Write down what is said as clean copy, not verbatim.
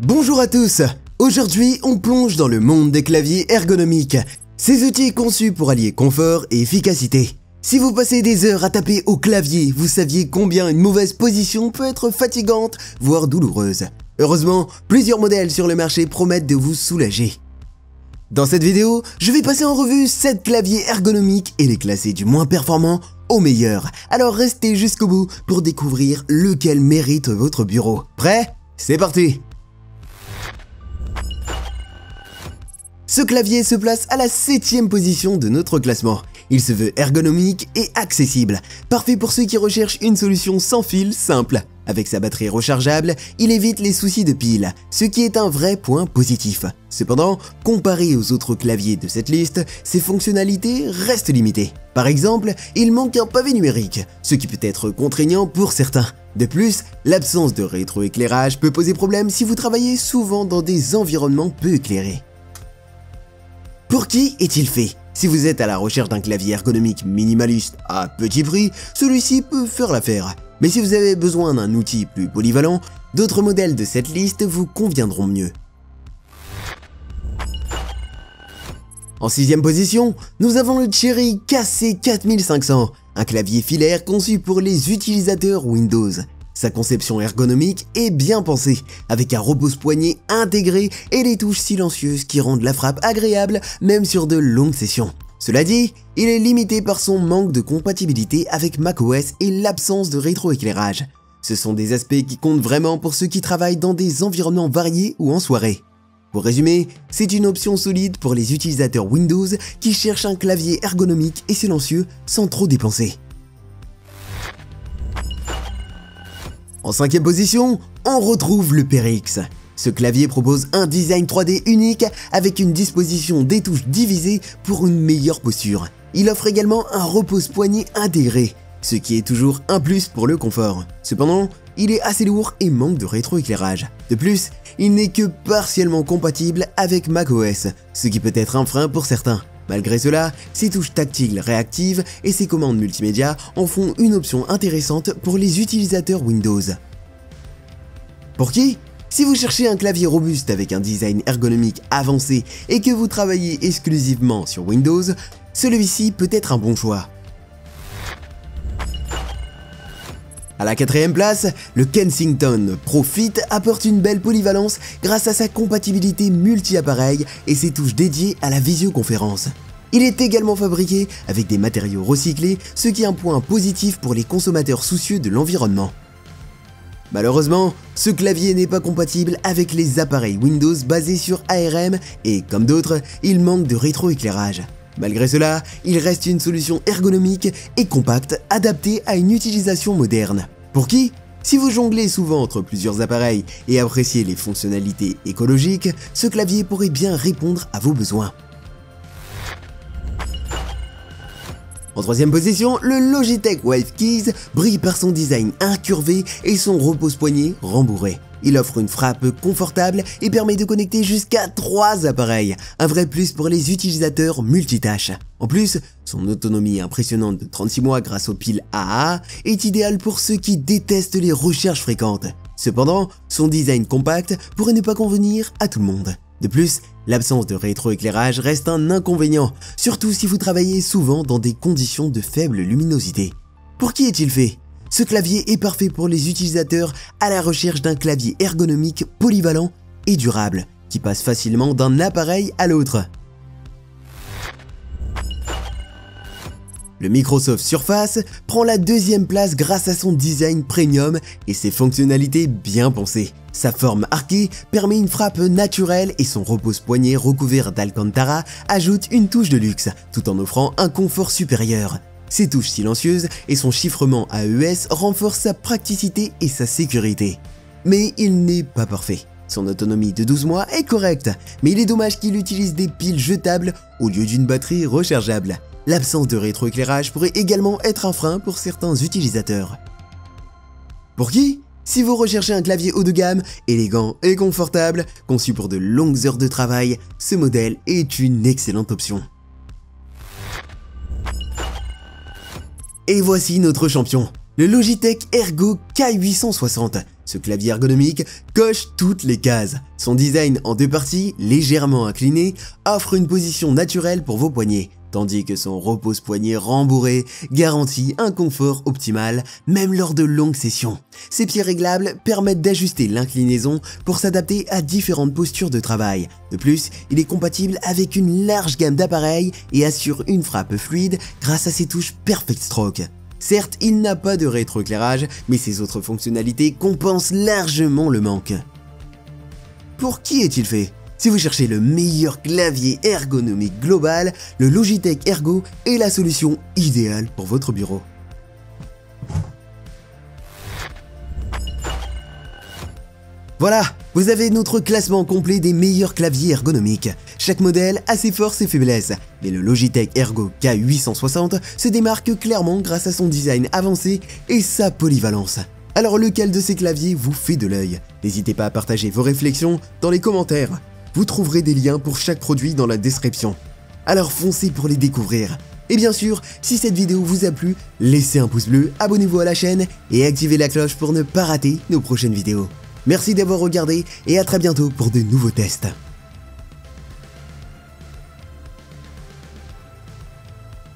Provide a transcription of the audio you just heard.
Bonjour à tous. Aujourd'hui, on plonge dans le monde des claviers ergonomiques. Ces outils conçus pour allier confort et efficacité. Si vous passez des heures à taper au clavier, vous saviez combien une mauvaise position peut être fatigante, voire douloureuse. Heureusement, plusieurs modèles sur le marché promettent de vous soulager. Dans cette vidéo, je vais passer en revue 7 claviers ergonomiques et les classer du moins performant au meilleur. Alors restez jusqu'au bout pour découvrir lequel mérite votre bureau. Prêt? C'est parti! Ce clavier se place à la 7e position de notre classement. Il se veut ergonomique et accessible, parfait pour ceux qui recherchent une solution sans fil simple. Avec sa batterie rechargeable, il évite les soucis de pile, ce qui est un vrai point positif. Cependant, comparé aux autres claviers de cette liste, ses fonctionnalités restent limitées. Par exemple, il manque un pavé numérique, ce qui peut être contraignant pour certains. De plus, l'absence de rétroéclairage peut poser problème si vous travaillez souvent dans des environnements peu éclairés. Pour qui est-il fait? Si vous êtes à la recherche d'un clavier ergonomique minimaliste à petit prix, celui-ci peut faire l'affaire. Mais si vous avez besoin d'un outil plus polyvalent, d'autres modèles de cette liste vous conviendront mieux. En 6e position, nous avons le Cherry KC4500, un clavier filaire conçu pour les utilisateurs Windows. Sa conception ergonomique est bien pensée, avec un repose-poignet intégré et des touches silencieuses qui rendent la frappe agréable même sur de longues sessions. Cela dit, il est limité par son manque de compatibilité avec macOS et l'absence de rétroéclairage. Ce sont des aspects qui comptent vraiment pour ceux qui travaillent dans des environnements variés ou en soirée. Pour résumer, c'est une option solide pour les utilisateurs Windows qui cherchent un clavier ergonomique et silencieux sans trop dépenser. En 5e position, on retrouve le PRX. Ce clavier propose un design 3D unique avec une disposition des touches divisées pour une meilleure posture. Il offre également un repose-poignet intégré, ce qui est toujours un plus pour le confort. Cependant, il est assez lourd et manque de rétroéclairage. De plus, il n'est que partiellement compatible avec macOS, ce qui peut être un frein pour certains. Malgré cela, ses touches tactiles réactives et ses commandes multimédia en font une option intéressante pour les utilisateurs Windows. Pour qui? Si vous cherchez un clavier robuste avec un design ergonomique avancé et que vous travaillez exclusivement sur Windows, celui-ci peut être un bon choix. À la 4e place, le Kensington Pro Fit apporte une belle polyvalence grâce à sa compatibilité multi-appareil et ses touches dédiées à la visioconférence. Il est également fabriqué avec des matériaux recyclés, ce qui est un point positif pour les consommateurs soucieux de l'environnement. Malheureusement, ce clavier n'est pas compatible avec les appareils Windows basés sur ARM et, comme d'autres, il manque de rétroéclairage. Malgré cela, il reste une solution ergonomique et compacte adaptée à une utilisation moderne. Pour qui? Si vous jonglez souvent entre plusieurs appareils et appréciez les fonctionnalités écologiques, ce clavier pourrait bien répondre à vos besoins. En 3e position, le Logitech Wave Keys brille par son design incurvé et son repose-poignet rembourré. Il offre une frappe confortable et permet de connecter jusqu'à 3 appareils, un vrai plus pour les utilisateurs multitâches. En plus, son autonomie impressionnante de 36 mois grâce aux piles AA est idéale pour ceux qui détestent les recharges fréquentes. Cependant, son design compact pourrait ne pas convenir à tout le monde. De plus, l'absence de rétroéclairage reste un inconvénient, surtout si vous travaillez souvent dans des conditions de faible luminosité. Pour qui est-il fait? Ce clavier est parfait pour les utilisateurs à la recherche d'un clavier ergonomique polyvalent et durable, qui passe facilement d'un appareil à l'autre. Le Microsoft Surface prend la 2e place grâce à son design premium et ses fonctionnalités bien pensées. Sa forme arquée permet une frappe naturelle et son repose-poignet recouvert d'Alcantara ajoute une touche de luxe, tout en offrant un confort supérieur. Ses touches silencieuses et son chiffrement AES renforcent sa praticité et sa sécurité. Mais il n'est pas parfait. Son autonomie de 12 mois est correcte, mais il est dommage qu'il utilise des piles jetables au lieu d'une batterie rechargeable. L'absence de rétroéclairage pourrait également être un frein pour certains utilisateurs. Pour qui? Si vous recherchez un clavier haut de gamme, élégant et confortable, conçu pour de longues heures de travail, ce modèle est une excellente option. Et voici notre champion, le Logitech Ergo K860. Ce clavier ergonomique coche toutes les cases. Son design en deux parties, légèrement incliné, offre une position naturelle pour vos poignets, tandis que son repose-poignet rembourré garantit un confort optimal, même lors de longues sessions. Ses pieds réglables permettent d'ajuster l'inclinaison pour s'adapter à différentes postures de travail. De plus, il est compatible avec une large gamme d'appareils et assure une frappe fluide grâce à ses touches Perfect Stroke. Certes, il n'a pas de rétroéclairage, mais ses autres fonctionnalités compensent largement le manque. Pour qui est-il fait ? Si vous cherchez le meilleur clavier ergonomique global, le Logitech Ergo est la solution idéale pour votre bureau. Voilà, vous avez notre classement complet des meilleurs claviers ergonomiques. Chaque modèle a ses forces et faiblesses, mais le Logitech Ergo K860 se démarque clairement grâce à son design avancé et sa polyvalence. Alors lequel de ces claviers vous fait de l'œil? N'hésitez pas à partager vos réflexions dans les commentaires. Vous trouverez des liens pour chaque produit dans la description. Alors foncez pour les découvrir. Et bien sûr, si cette vidéo vous a plu, laissez un pouce bleu, abonnez-vous à la chaîne et activez la cloche pour ne pas rater nos prochaines vidéos. Merci d'avoir regardé et à très bientôt pour de nouveaux tests.